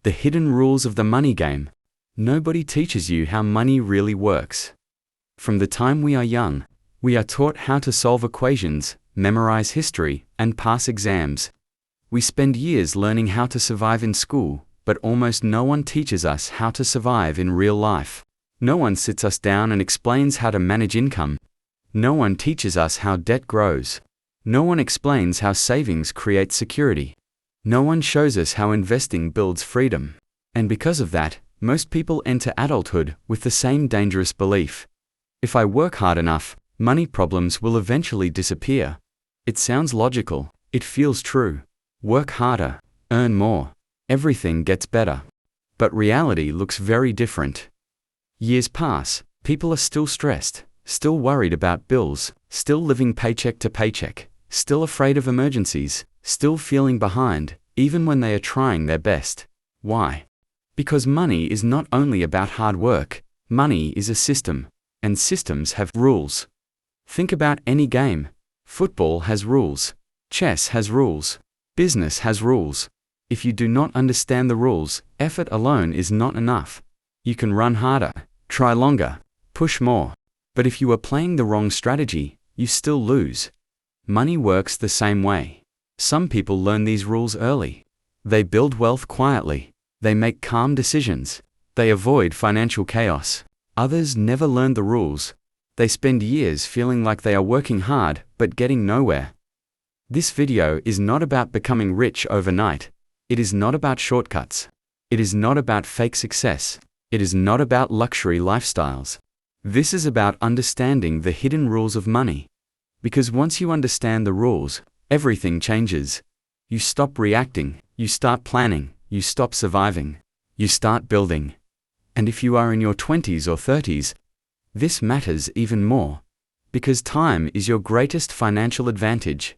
The hidden rules of the money game. Nobody teaches you how money really works. From the time we are young, we are taught how to solve equations, memorize history, and pass exams. We spend years learning how to survive in school, but almost no one teaches us how to survive in real life. No one sits us down and explains how to manage income. No one teaches us how debt grows. No one explains how savings create security. No one shows us how investing builds freedom. And because of that, most people enter adulthood with the same dangerous belief. If I work hard enough, money problems will eventually disappear. It sounds logical. It feels true. Work harder, earn more. Everything gets better. But reality looks very different. Years pass, people are still stressed, still worried about bills, still living paycheck to paycheck, still afraid of emergencies, still feeling behind, even when they are trying their best. Why? Because money is not only about hard work, money is a system, and systems have rules. Think about any game. Football has rules. Chess has rules. Business has rules. If you do not understand the rules, effort alone is not enough. You can run harder, try longer, push more. But if you are playing the wrong strategy, you still lose. Money works the same way. Some people learn these rules early. They build wealth quietly. They make calm decisions. They avoid financial chaos. Others never learn the rules. They spend years feeling like they are working hard, but getting nowhere. This video is not about becoming rich overnight. It is not about shortcuts. It is not about fake success. It is not about luxury lifestyles. This is about understanding the hidden rules of money. Because once you understand the rules, everything changes. You stop reacting, you start planning, you stop surviving, you start building. And if you are in your 20s or 30s, this matters even more. Because time is your greatest financial advantage.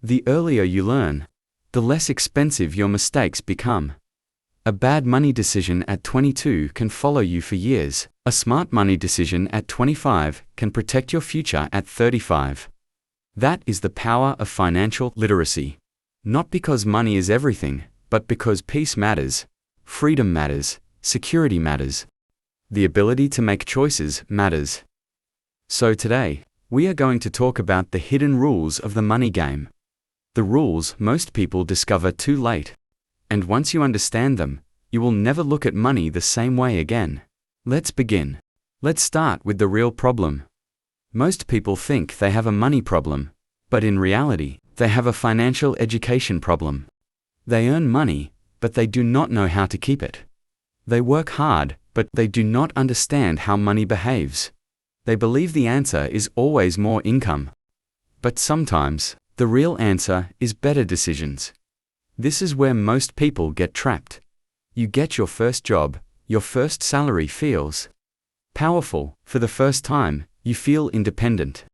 The earlier you learn, the less expensive your mistakes become. A bad money decision at 22 can follow you for years. A smart money decision at 25 can protect your future at 35. That is the power of financial literacy. Not because money is everything, but because peace matters, freedom matters, security matters. The ability to make choices matters. So today, we are going to talk about the hidden rules of the money game. The rules most people discover too late. And once you understand them, you will never look at money the same way again. Let's begin. Let's start with the real problem. Most people think they have a money problem, but in reality, they have a financial education problem. They earn money, but they do not know how to keep it. They work hard, but they do not understand how money behaves. They believe the answer is always more income. But sometimes, the real answer is better decisions. This is where most people get trapped. You get your first job, your first salary feels powerful. For the first time, you feel independent.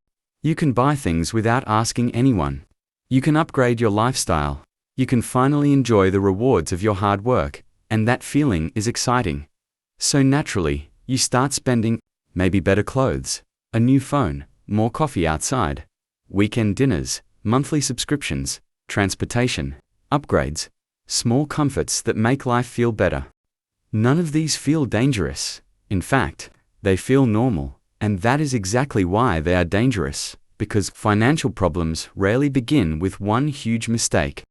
You can buy things without asking anyone. You can upgrade your lifestyle. You can finally enjoy the rewards of your hard work, and that feeling is exciting. So naturally, you start spending, maybe better clothes, a new phone, more coffee outside, weekend dinners, monthly subscriptions, transportation, upgrades, small comforts that make life feel better. None of these feel dangerous. In fact, they feel normal, and that is exactly why they are dangerous, because financial problems rarely begin with one huge mistake.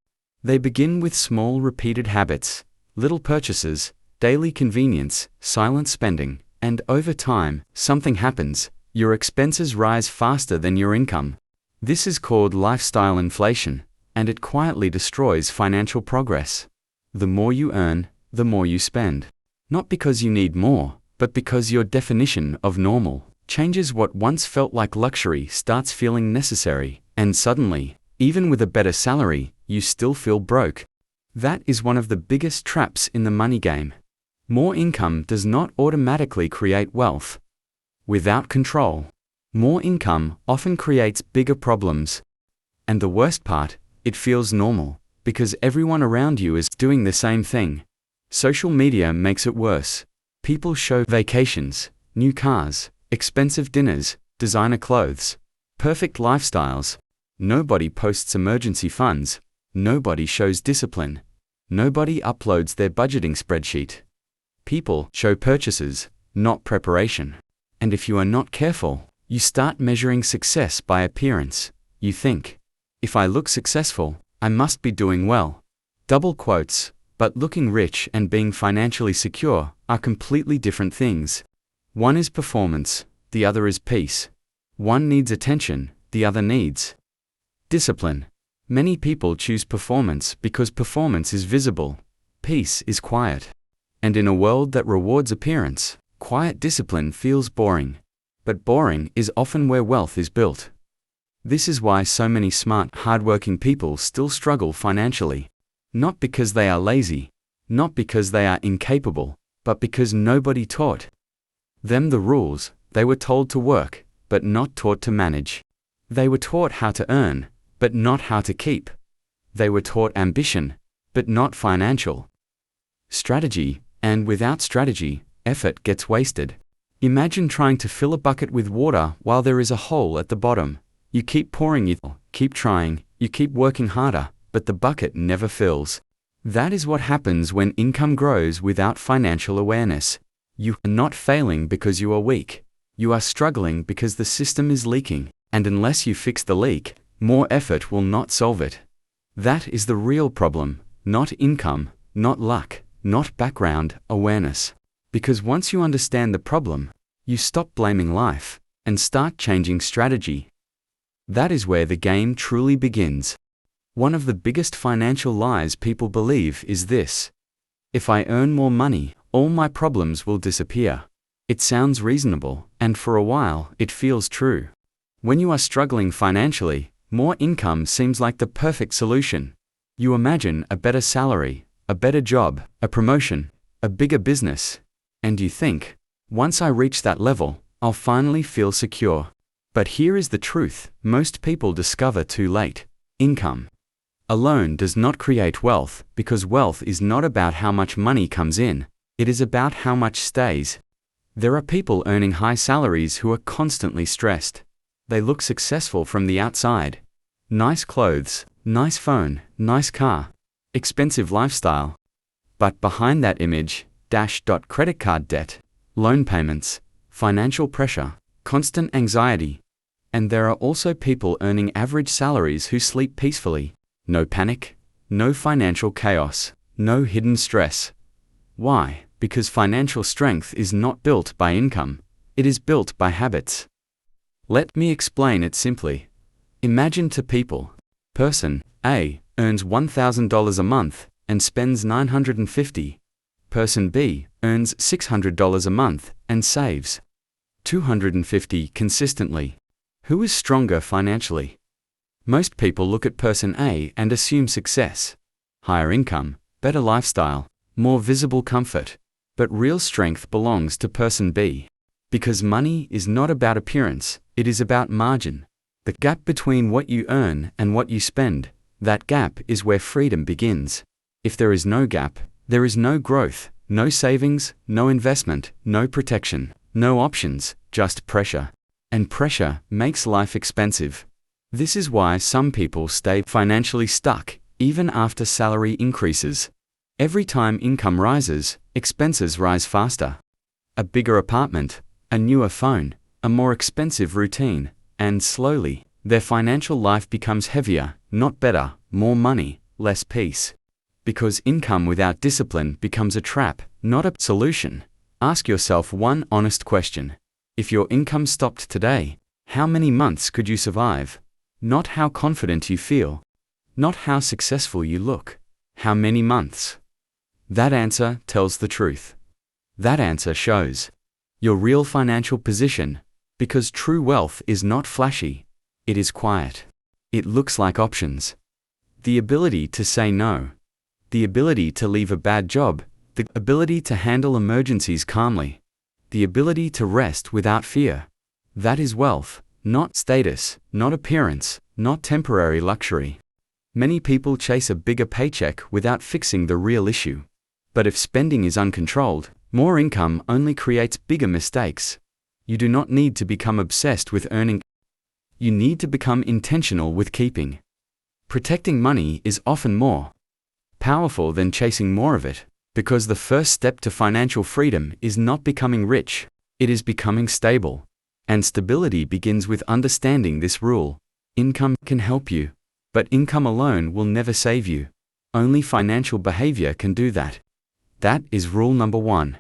They begin with small repeated habits, little purchases, daily convenience, silent spending, and over time, something happens. Your expenses rise faster than your income. This is called lifestyle inflation, and it quietly destroys financial progress. The more you earn, the more you spend. Not because you need more, but because your definition of normal changes. What once felt like luxury starts feeling necessary, and suddenly, even with a better salary, you still feel broke. That is one of the biggest traps in the money game. More income does not automatically create wealth. Without control, more income often creates bigger problems. And the worst part, it feels normal, because everyone around you is doing the same thing. Social media makes it worse. People show vacations, new cars, expensive dinners, designer clothes, perfect lifestyles. Nobody posts emergency funds. Nobody shows discipline. Nobody uploads their budgeting spreadsheet. People show purchases, not preparation. And if you are not careful, you start measuring success by appearance. You think, if I look successful, I must be doing well. Double quotes, but looking rich and being financially secure are completely different things. One is performance, the other is peace. One needs attention, the other needs discipline. Many people choose performance because performance is visible. Peace is quiet. And in a world that rewards appearance, quiet discipline feels boring. But boring is often where wealth is built. This is why so many smart, hardworking people still struggle financially. Not because they are lazy, not because they are incapable, but because nobody taught them the rules. They were told to work, but not taught to manage. They were taught how to earn, but not how to keep. They were taught ambition, but not financial strategy, and without strategy, effort gets wasted. Imagine trying to fill a bucket with water while there is a hole at the bottom. You keep pouring it, keep trying, you keep working harder, but the bucket never fills. That is what happens when income grows without financial awareness. You are not failing because you are weak. You are struggling because the system is leaking, and unless you fix the leak, more effort will not solve it. That is the real problem, not income, not luck, not background awareness. Because once you understand the problem, you stop blaming life and start changing strategy. That is where the game truly begins. One of the biggest financial lies people believe is this: if I earn more money, all my problems will disappear. It sounds reasonable, and for a while, it feels true. When you are struggling financially, more income seems like the perfect solution. You imagine a better salary, a better job, a promotion, a bigger business, and you think, once I reach that level, I'll finally feel secure. But here is the truth: most people discover too late. Income alone does not create wealth, because wealth is not about how much money comes in, it is about how much stays. There are people earning high salaries who are constantly stressed. They look successful from the outside. Nice clothes, nice phone, nice car, expensive lifestyle. But behind that image, credit card debt, loan payments, financial pressure, constant anxiety. And there are also people earning average salaries who sleep peacefully. No panic, no financial chaos, no hidden stress. Why? Because financial strength is not built by income, it is built by habits. Let me explain it simply. Imagine two people. Person A earns $1,000 a month and spends $950. Person B earns $600 a month and saves $250 consistently. Who is stronger financially? Most people look at person A and assume success. Higher income, better lifestyle, more visible comfort. But real strength belongs to person B. Because money is not about appearance, it is about margin. The gap between what you earn and what you spend, that gap is where freedom begins. If there is no gap, there is no growth, no savings, no investment, no protection, no options, just pressure. And pressure makes life expensive. This is why some people stay financially stuck, even after salary increases. Every time income rises, expenses rise faster. A bigger apartment, a newer phone, a more expensive routine, and slowly, their financial life becomes heavier, not better, more money, less peace. Because income without discipline becomes a trap, not a solution. Ask yourself one honest question. If your income stopped today, how many months could you survive? Not how confident you feel. Not how successful you look. How many months? That answer tells the truth. That answer shows your real financial position, because true wealth is not flashy. It is quiet. It looks like options. The ability to say no. The ability to leave a bad job. The ability to handle emergencies calmly. The ability to rest without fear. That is wealth, not status, not appearance, not temporary luxury. Many people chase a bigger paycheck without fixing the real issue. But if spending is uncontrolled, more income only creates bigger mistakes. You do not need to become obsessed with earning. You need to become intentional with keeping. Protecting money is often more powerful than chasing more of it, because the first step to financial freedom is not becoming rich, it is becoming stable. And stability begins with understanding this rule. Income can help you, but income alone will never save you. Only financial behavior can do that. That is rule number 1.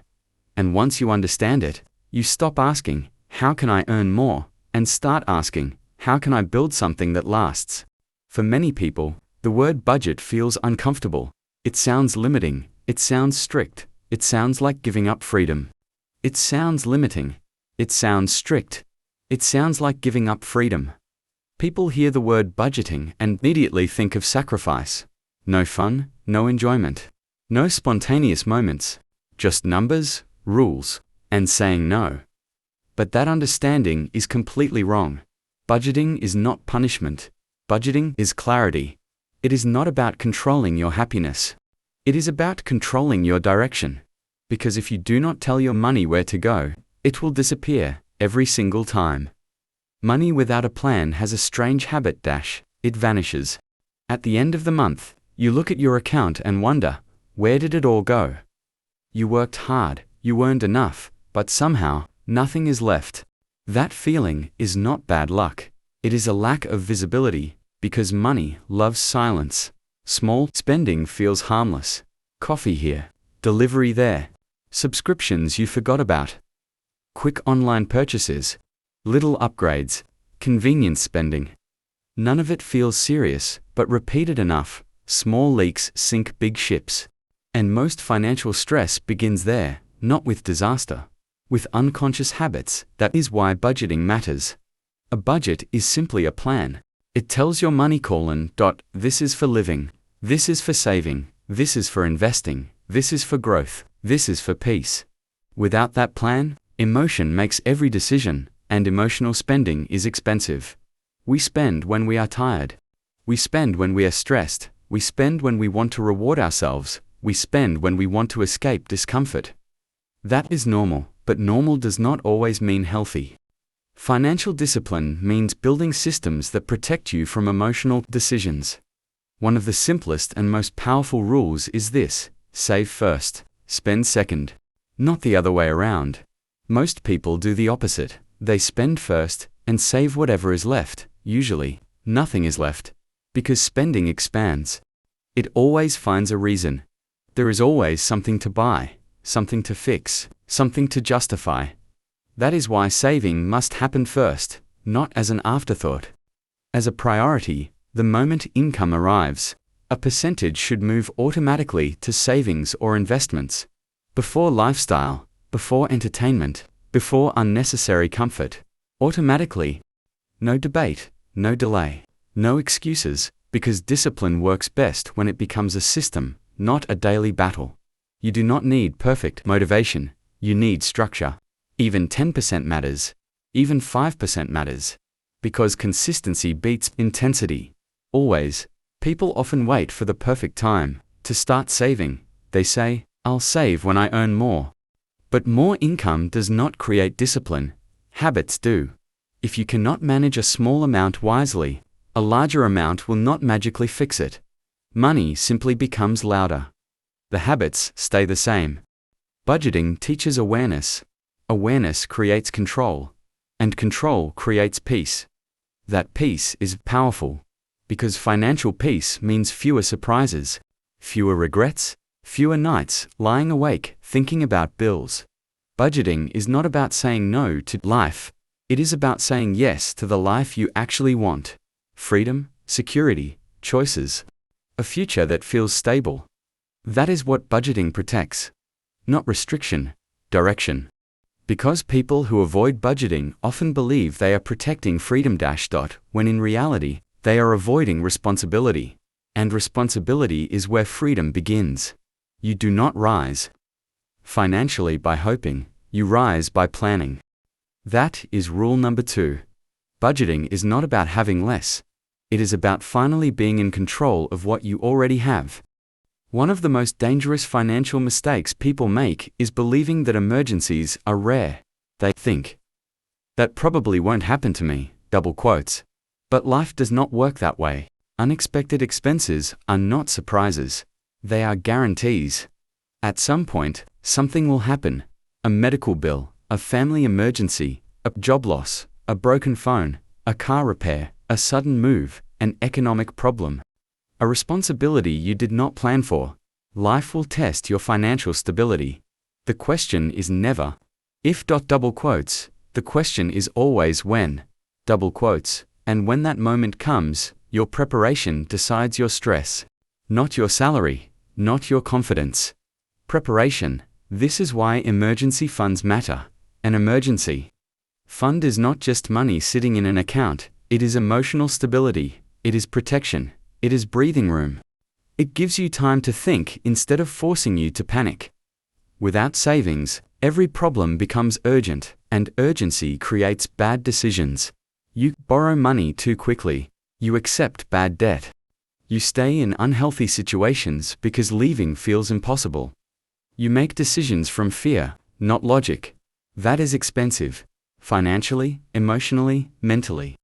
And once you understand it, you stop asking, how can I earn more, and start asking, how can I build something that lasts? For many people, the word budget feels uncomfortable. It sounds limiting, it sounds strict, it sounds like giving up freedom. It sounds limiting. It sounds strict. It sounds like giving up freedom. People hear the word budgeting and immediately think of sacrifice. No fun, no enjoyment, no spontaneous moments, just numbers, rules, and saying no. But that understanding is completely wrong. Budgeting is not punishment. Budgeting is clarity. It is not about controlling your happiness. It is about controlling your direction. Because if you do not tell your money where to go, it will disappear every single time. Money without a plan has a strange habit it vanishes. At the end of the month, you look at your account and wonder, where did it all go? You worked hard, you earned enough, but somehow, nothing is left. That feeling is not bad luck. It is a lack of visibility, because money loves silence. Small spending feels harmless. Coffee here, delivery there, subscriptions you forgot about. Quick online purchases, little upgrades, convenience spending. None of it feels serious, but repeated enough, small leaks sink big ships. And most financial stress begins there, not with disaster, with unconscious habits. That is why budgeting matters. A budget is simply a plan. It tells your money this is for living, this is for saving, this is for investing, this is for growth, this is for peace. Without that plan, emotion makes every decision, and emotional spending is expensive. We spend when we are tired. We spend when we are stressed. We spend when we want to reward ourselves. We spend when we want to escape discomfort. That is normal, but normal does not always mean healthy. Financial discipline means building systems that protect you from emotional decisions. One of the simplest and most powerful rules is this: save first, spend second. Not the other way around. Most people do the opposite. They spend first and save whatever is left. Usually, nothing is left. Because spending expands. It always finds a reason. There is always something to buy, something to fix, something to justify. That is why saving must happen first, not as an afterthought. As a priority, the moment income arrives, a percentage should move automatically to savings or investments. Before lifestyle, before entertainment, before unnecessary comfort. Automatically. No debate, no delay, no excuses, because discipline works best when it becomes a system, not a daily battle. You do not need perfect motivation, you need structure. Even 10% matters. Even 5% matters. Because consistency beats intensity. Always. People often wait for the perfect time to start saving. They say, I'll save when I earn more. But more income does not create discipline. Habits do. If you cannot manage a small amount wisely, a larger amount will not magically fix it. Money simply becomes louder. The habits stay the same. Budgeting teaches awareness. Awareness creates control. And control creates peace. That peace is powerful. Because financial peace means fewer surprises, fewer regrets, fewer nights lying awake thinking about bills. Budgeting is not about saying no to life. It is about saying yes to the life you actually want. Freedom, security, choices. A future that feels stable. That is what budgeting protects. Not restriction, direction. Because people who avoid budgeting often believe they are protecting freedom when in reality, they are avoiding responsibility. And responsibility is where freedom begins. You do not rise financially by hoping, you rise by planning. That is rule number 2. Budgeting is not about having less. It is about finally being in control of what you already have. One of the most dangerous financial mistakes people make is believing that emergencies are rare. They think, that probably won't happen to me, double quotes. But life does not work that way. Unexpected expenses are not surprises. They are guarantees. At some point, something will happen. A medical bill, a family emergency, a job loss, a broken phone, a car repair, a sudden move, an economic problem. A responsibility you did not plan for. Life will test your financial stability. The question is never if. The question is always when. And when that moment comes, your preparation decides your stress. Not your salary, not your confidence. Preparation. This is why emergency funds matter. An emergency fund is not just money sitting in an account, it is emotional stability, it is protection, it is breathing room. It gives you time to think instead of forcing you to panic. Without savings, every problem becomes urgent, and urgency creates bad decisions. You borrow money too quickly. You accept bad debt. You stay in unhealthy situations because leaving feels impossible. You make decisions from fear, not logic. That is expensive. Financially, emotionally, mentally.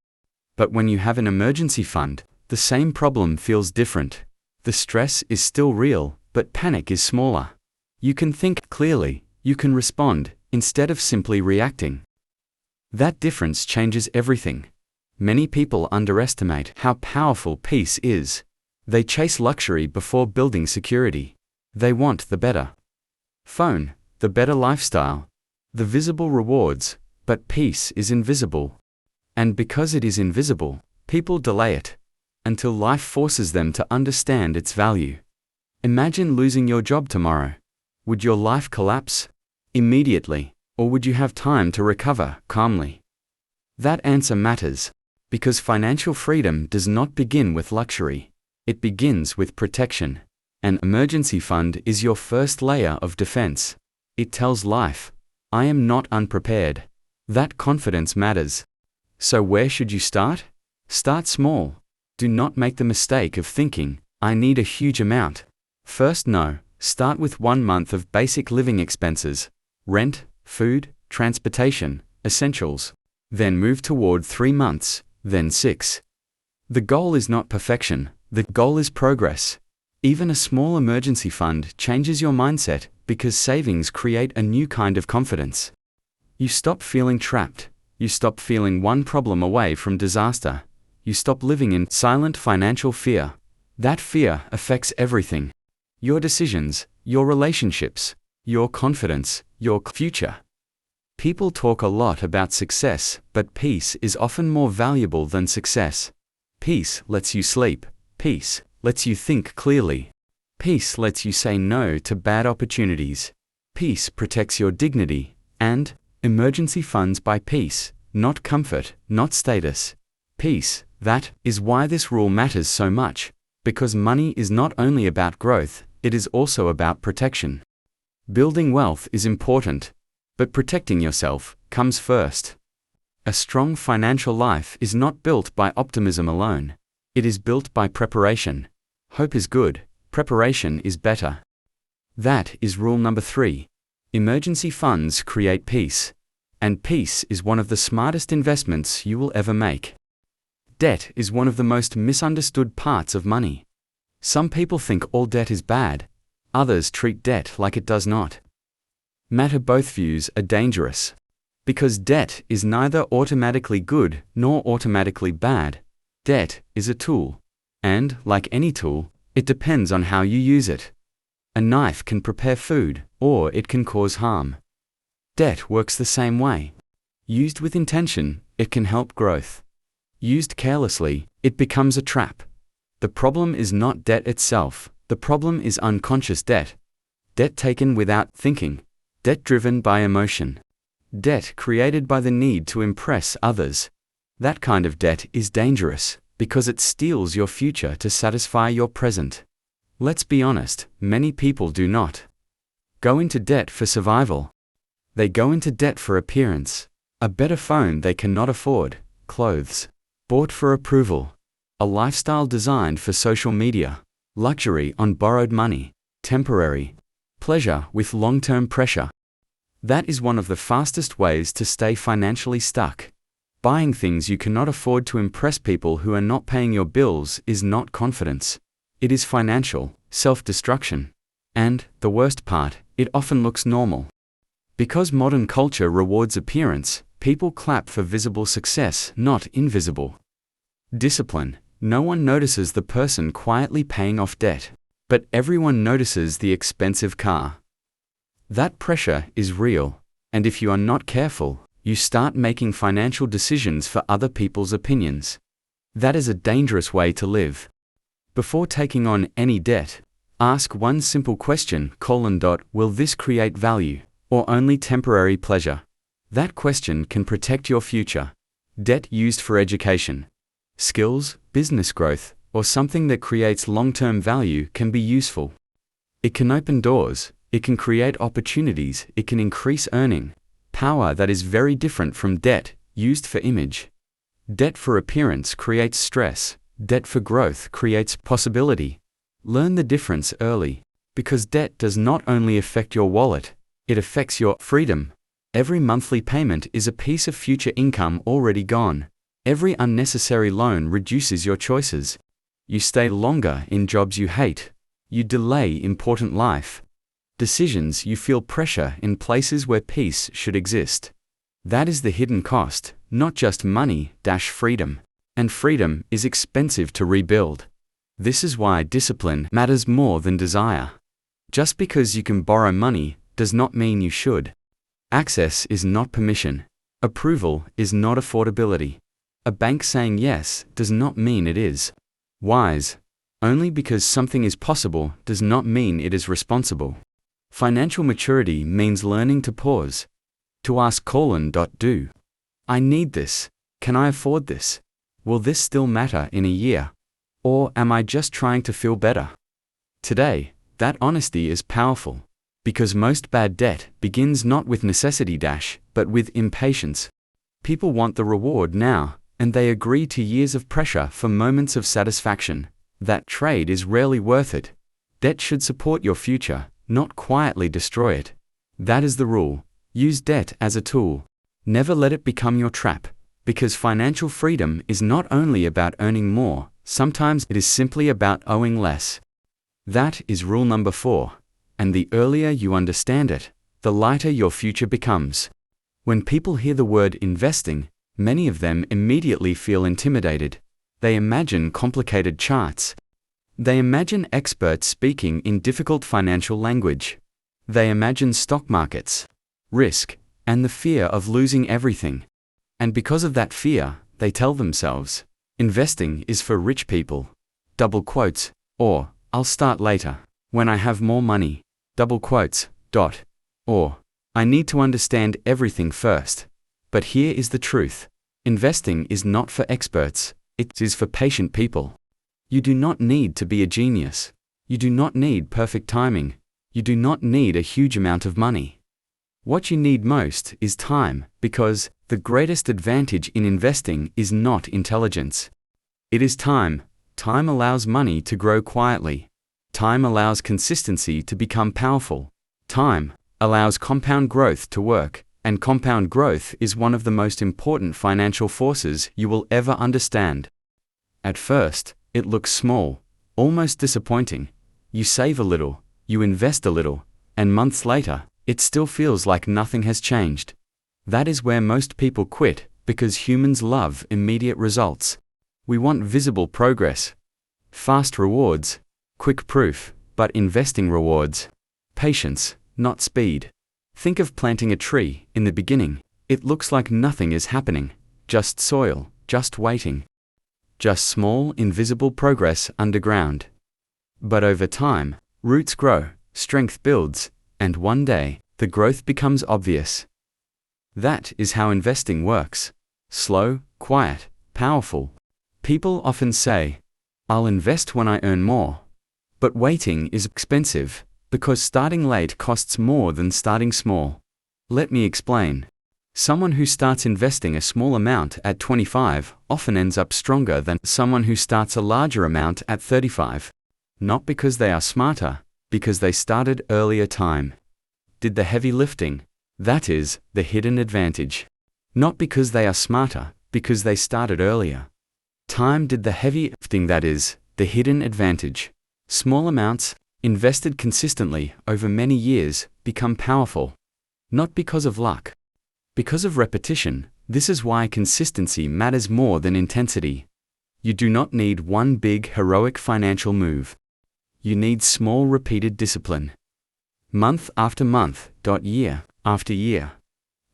But when you have an emergency fund, the same problem feels different. The stress is still real, but panic is smaller. You can think clearly, you can respond, instead of simply reacting. That difference changes everything. Many people underestimate how powerful peace is. They chase luxury before building security. They want the better phone, the better lifestyle, the visible rewards, but peace is invisible. And because it is invisible, people delay it until life forces them to understand its value. Imagine losing your job tomorrow. Would your life collapse immediately, or would you have time to recover calmly? That answer matters, because financial freedom does not begin with luxury. It begins with protection. An emergency fund is your first layer of defense. It tells life, I am not unprepared. That confidence matters. So where should you start? Start small. Do not make the mistake of thinking, I need a huge amount. First, no. Start with 1 month of basic living expenses. Rent, food, transportation, essentials. Then move toward 3 months, then 6. The goal is not perfection, the goal is progress. Even a small emergency fund changes your mindset because savings create a new kind of confidence. You stop feeling trapped. You stop feeling one problem away from disaster. You stop living in silent financial fear. That fear affects everything. Your decisions, your relationships, your confidence, your future. People talk a lot about success, but peace is often more valuable than success. Peace lets you sleep. Peace lets you think clearly. Peace lets you say no to bad opportunities. Peace protects your dignity, and emergency funds buy peace, not comfort, not status. Peace. That is why this rule matters so much, because money is not only about growth, it is also about protection. Building wealth is important, but protecting yourself comes first. A strong financial life is not built by optimism alone. It is built by preparation. Hope is good, preparation is better. That is rule number 3. Emergency funds create peace. And peace is one of the smartest investments you will ever make. Debt is one of the most misunderstood parts of money. Some people think all debt is bad. Others treat debt like it does not. Both views are dangerous. Because debt is neither automatically good nor automatically bad. Debt is a tool. And, like any tool, it depends on how you use it. A knife can prepare food, or it can cause harm. Debt works the same way. Used with intention, it can help growth. Used carelessly, it becomes a trap. The problem is not debt itself, the problem is unconscious debt. Debt taken without thinking. Debt driven by emotion. Debt created by the need to impress others. That kind of debt is dangerous, because it steals your future to satisfy your present. Let's be honest, many people do not go into debt for survival. They go into debt for appearance. A better phone they cannot afford, clothes bought for approval, a lifestyle designed for social media, luxury on borrowed money, temporary pleasure with long-term pressure. That is one of the fastest ways to stay financially stuck. Buying things you cannot afford to impress people who are not paying your bills is not confidence. It is financial self-destruction. And, the worst part, it often looks normal. Because modern culture rewards appearance, people clap for visible success, not invisible discipline. No one notices the person quietly paying off debt, but everyone notices the expensive car. That pressure is real, and if you are not careful, you start making financial decisions for other people's opinions. That is a dangerous way to live. Before taking on any debt, ask one simple question: will this create value, or only temporary pleasure? That question can protect your future. Debt used for education, skills, business growth, or something that creates long-term value can be useful. It can open doors, it can create opportunities, it can increase earning power that is very different from debt used for image. Debt for appearance creates stress. Debt for growth creates possibility. Learn the difference early, because debt does not only affect your wallet, it affects your freedom. Every monthly payment is a piece of future income already gone. Every unnecessary loan reduces your choices. You stay longer in jobs you hate. You delay important life decisions. You feel pressure in places where peace should exist. That is the hidden cost, not just money, freedom. And freedom is expensive to rebuild. This is why discipline matters more than desire. Just because you can borrow money does not mean you should. Access is not permission. Approval is not affordability. A bank saying yes does not mean it is wise. Only because something is possible does not mean it is responsible. Financial maturity means learning to pause. To ask: do I need this? Can I afford this? Will this still matter in a year? Or am I just trying to feel better? Today, that honesty is powerful. Because most bad debt begins not with necessity but with impatience. People want the reward now, and they agree to years of pressure for moments of satisfaction. That trade is rarely worth it. Debt should support your future, not quietly destroy it. That is the rule. Use debt as a tool. Never let it become your trap, because financial freedom is not only about earning more, sometimes it is simply about owing less. That is rule number 4. And the earlier you understand it, the lighter your future becomes. When people hear the word investing, many of them immediately feel intimidated. They imagine complicated charts. They imagine experts speaking in difficult financial language. They imagine stock markets, risk, and the fear of losing everything. And because of that fear, they tell themselves, investing is for rich people. Or, I'll start later, when I have more money. Or, I need to understand everything first. But here is the truth. Investing is not for experts, it is for patient people. You do not need to be a genius. You do not need perfect timing. You do not need a huge amount of money. What you need most is time, because the greatest advantage in investing is not intelligence. It is time. Time allows money to grow quietly. Time allows consistency to become powerful. Time allows compound growth to work, and compound growth is one of the most important financial forces you will ever understand. At first, it looks small, almost disappointing. You save a little, you invest a little, and months later, it still feels like nothing has changed. That is where most people quit, because humans love immediate results. We want visible progress, fast rewards, quick proof, but investing rewards patience, not speed. Think of planting a tree. In the beginning, it looks like nothing is happening, just soil, just waiting. Just small, invisible progress underground. But over time, roots grow, strength builds, and one day, the growth becomes obvious. That is how investing works. Slow, quiet, powerful. People often say, I'll invest when I earn more. But waiting is expensive, because starting late costs more than starting small. Let me explain. Someone who starts investing a small amount at 25 often ends up stronger than someone who starts a larger amount at 35. Not because they are smarter, because they started earlier. Time did the heavy lifting. That is, the hidden advantage. Not because they are smarter, because they started earlier. Time did the heavy lifting. That is, the hidden advantage. Small amounts, invested consistently over many years, become powerful. Not because of luck. Because of repetition. This is why consistency matters more than intensity. You do not need one big heroic financial move. You need small repeated discipline. Month after month, year after year.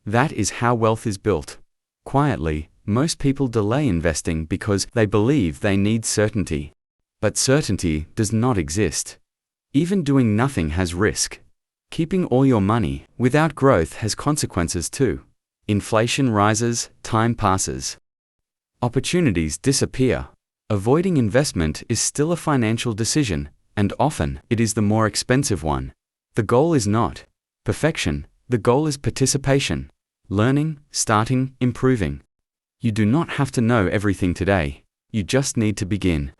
That is how wealth is built. Quietly, most people delay investing because they believe they need certainty. But certainty does not exist. Even doing nothing has risk. Keeping all your money without growth has consequences too. Inflation rises, time passes. Opportunities disappear. Avoiding investment is still a financial decision, and often it is the more expensive one. The goal is not perfection, the goal is participation. Learning, starting, improving. You do not have to know everything today. You just need to begin.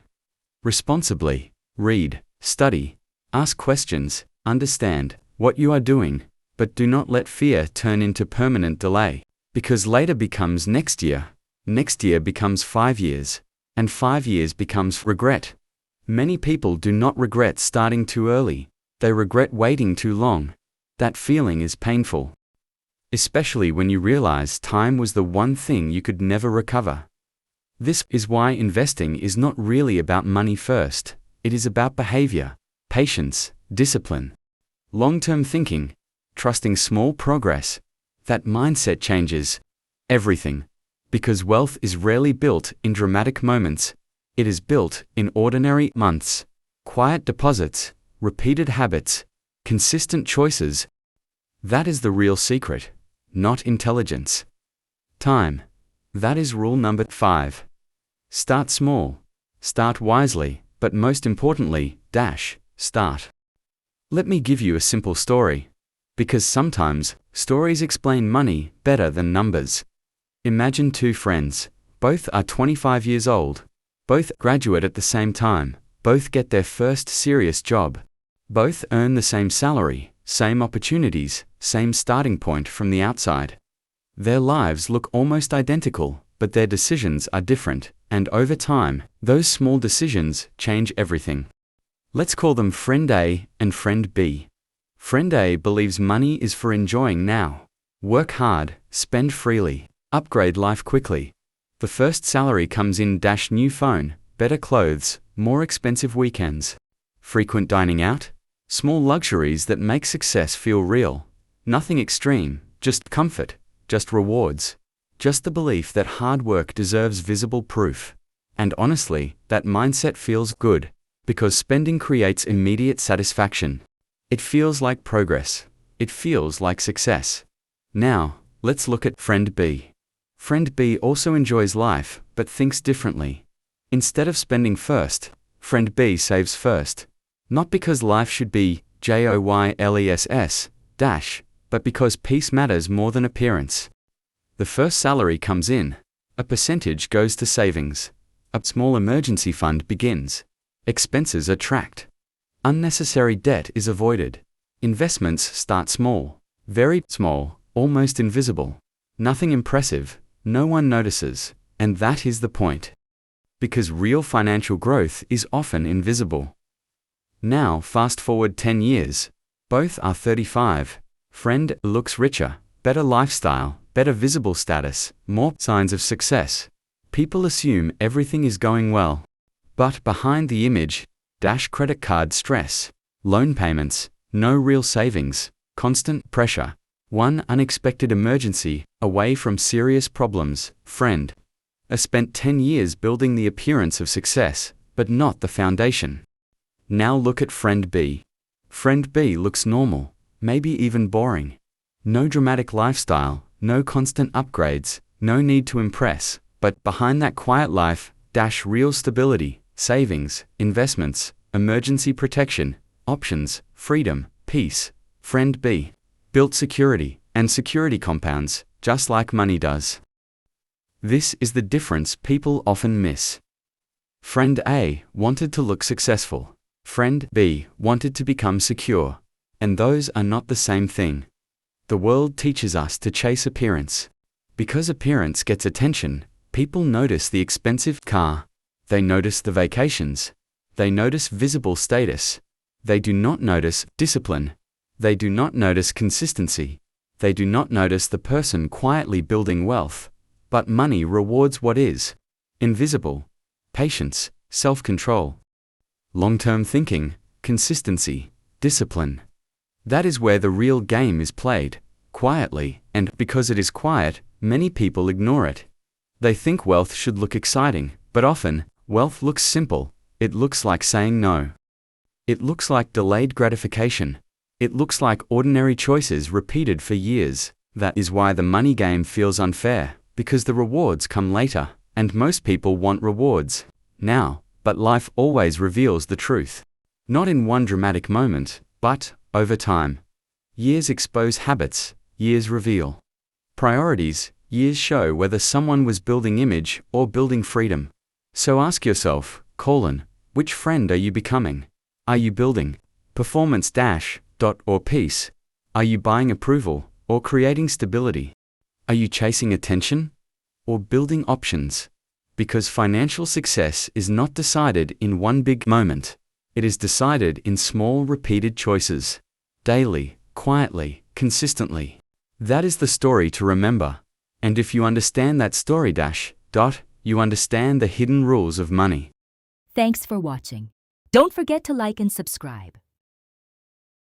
Responsibly. Read, study, ask questions, understand what you are doing, but do not let fear turn into permanent delay. Because later becomes next year becomes 5 years, and 5 years becomes regret. Many people do not regret starting too early. They regret waiting too long. That feeling is painful. Especially when you realize time was the one thing you could never recover. This is why investing is not really about money first. It is about behavior, patience, discipline, long-term thinking, trusting small progress. That mindset changes everything. Because wealth is rarely built in dramatic moments. It is built in ordinary months, quiet deposits, repeated habits, consistent choices. That is the real secret, not intelligence. Time. That is rule number 5. Start small. Start wisely, but most importantly, start. Let me give you a simple story. Because sometimes, stories explain money better than numbers. Imagine 2 friends. Both are 25 years old. Both graduate at the same time. Both get their first serious job. Both earn the same salary, same opportunities, same starting point from the outside. Their lives look almost identical, but their decisions are different, and over time, those small decisions change everything. Let's call them Friend A and Friend B. Friend A believes money is for enjoying now. Work hard, spend freely, upgrade life quickly. The first salary comes in new phone, better clothes, more expensive weekends. Frequent dining out? Small luxuries that make success feel real. Nothing extreme, just comfort, just rewards. Just the belief that hard work deserves visible proof. And honestly, that mindset feels good, because spending creates immediate satisfaction. It feels like progress. It feels like success. Now, let's look at Friend B. Friend B also enjoys life, but thinks differently. Instead of spending first, Friend B saves first. Not because life should be joyless, but because peace matters more than appearance. The first salary comes in. A percentage goes to savings. A small emergency fund begins. Expenses are tracked. Unnecessary debt is avoided. Investments start small. Very small, almost invisible. Nothing impressive, no one notices, and that is the point. Because real financial growth is often invisible. Now fast forward 10 years. Both are 35. Friend looks richer, better lifestyle, better visible status, more signs of success. People assume everything is going well. But behind the image, credit card stress, loan payments, no real savings, constant pressure. One unexpected emergency, away from serious problems. Friend A spent 10 years building the appearance of success, but not the foundation. Now look at Friend B. Friend B looks normal, maybe even boring. No dramatic lifestyle, no constant upgrades, no need to impress, but behind that quiet life, real stability, savings, investments, emergency protection, options, freedom, peace. Friend B built security, and security compounds, just like money does. This is the difference people often miss. Friend A wanted to look successful. Friend B wanted to become secure. And those are not the same thing. The world teaches us to chase appearance. Because appearance gets attention, people notice the expensive car. They notice the vacations. They notice visible status. They do not notice discipline. They do not notice consistency. They do not notice the person quietly building wealth. But money rewards what is invisible: patience, self-control, long-term thinking, consistency, discipline. That is where the real game is played, quietly, and because it is quiet, many people ignore it. They think wealth should look exciting, but often, wealth looks simple. It looks like saying no. It looks like delayed gratification. It looks like ordinary choices repeated for years. That is why the money game feels unfair, because the rewards come later, and most people want rewards now, but life always reveals the truth. Not in one dramatic moment, but over time. Years expose habits, years reveal priorities, years show whether someone was building image or building freedom. So ask yourself, which friend are you becoming? Are you building performance or peace? Are you buying approval or creating stability? Are you chasing attention or building options? Because financial success is not decided in one big moment. It is decided in small repeated choices. Daily, quietly, consistently. That is the story to remember. And if you understand that story you understand the hidden rules of money. Thanks for watching. Don't forget to like and subscribe.